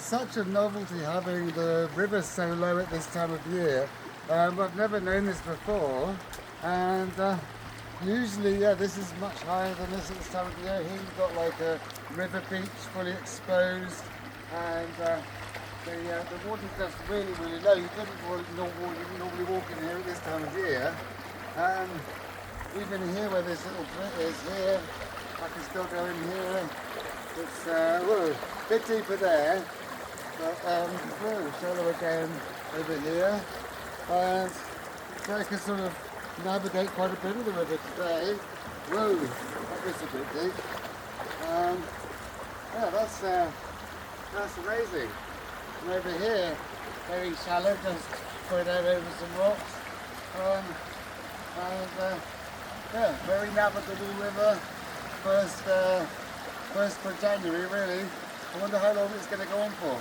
such a novelty having the river so low at this time of year. I've never known this before, and usually, yeah, this is much higher than this at this time of year. Here you've got like a river beach fully exposed, and the water's just really, really low. You couldn't normally walk in here at this time of year. Even here where this little bit is here, I can still go in here. It's a bit deeper there, but shallow again over here. And so I can sort of navigate quite a bit of the river today. Whoa, that is a bit deep. Yeah, that's amazing. And over here, very shallow, just going out over some rocks. Yeah, very navigable river. First for January, really. I wonder how long it's going to go on for.